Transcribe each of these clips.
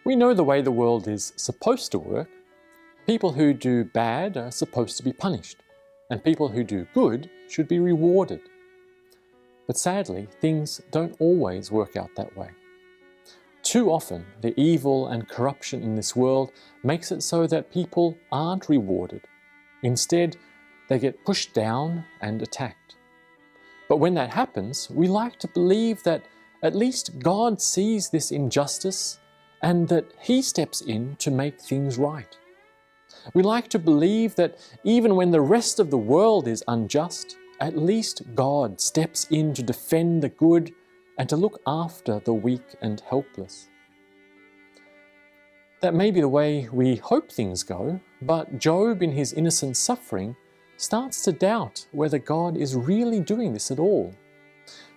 We know the way the world is supposed to work. People who do bad are supposed to be punished, and people who do good should be rewarded. But sadly, things don't always work out that way. Too often, the evil and corruption in this world makes it so that people aren't rewarded. Instead, they get pushed down and attacked. But when that happens, we like to believe that at least God sees this injustice and that He steps in to make things right. We like to believe that even when the rest of the world is unjust, at least God steps in to defend the good and to look after the weak and helpless. That may be the way we hope things go, but Job, in his innocent suffering, starts to doubt whether God is really doing this at all.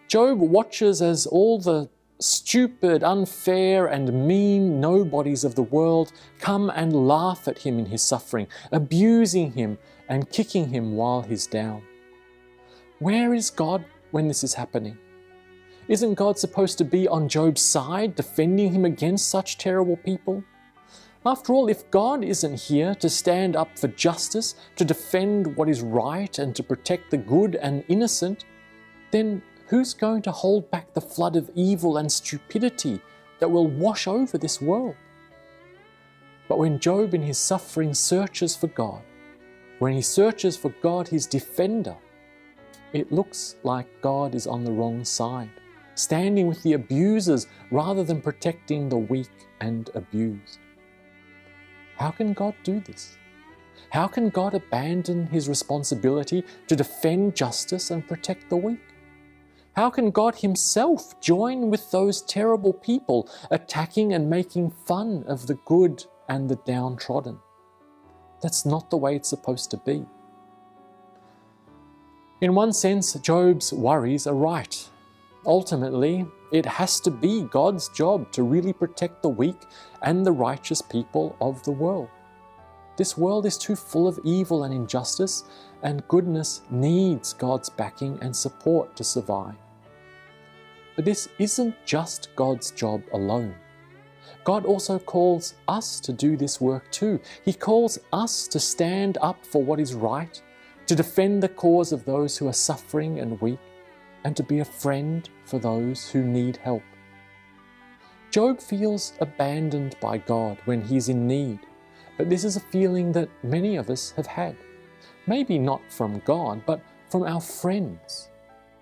Job watches as all the stupid, unfair, and mean nobodies of the world come and laugh at him in his suffering, abusing him and kicking him while he's down. Where is God when this is happening? Isn't God supposed to be on Job's side, defending him against such terrible people? After all, if God isn't here to stand up for justice, to defend what is right and to protect the good and innocent, then who's going to hold back the flood of evil and stupidity that will wash over this world? But when Job in his suffering searches for God, when he searches for God, his defender, it looks like God is on the wrong side, standing with the abusers rather than protecting the weak and abused. How can God do this? How can God abandon His responsibility to defend justice and protect the weak? How can God Himself join with those terrible people attacking and making fun of the good and the downtrodden? That's not the way it's supposed to be. In one sense, Job's worries are right. Ultimately, it has to be God's job to really protect the weak and the righteous people of the world. This world is too full of evil and injustice, and goodness needs God's backing and support to survive. But this isn't just God's job alone. God also calls us to do this work too. He calls us to stand up for what is right, to defend the cause of those who are suffering and weak, and to be a friend for those who need help. Job feels abandoned by God when he's in need, but this is a feeling that many of us have had. Maybe not from God, but from our friends.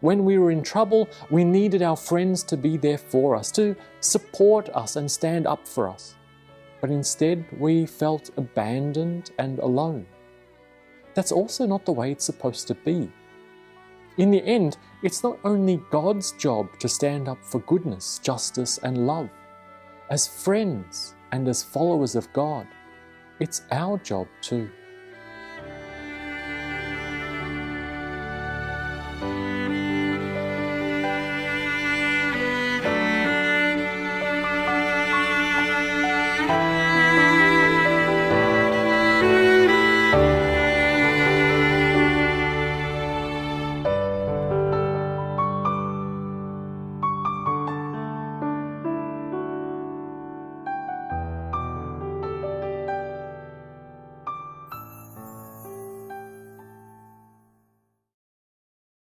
When we were in trouble, we needed our friends to be there for us, to support us and stand up for us. But instead, we felt abandoned and alone. That's also not the way it's supposed to be. In the end, it's not only God's job to stand up for goodness, justice, and love. As friends and as followers of God, it's our job too.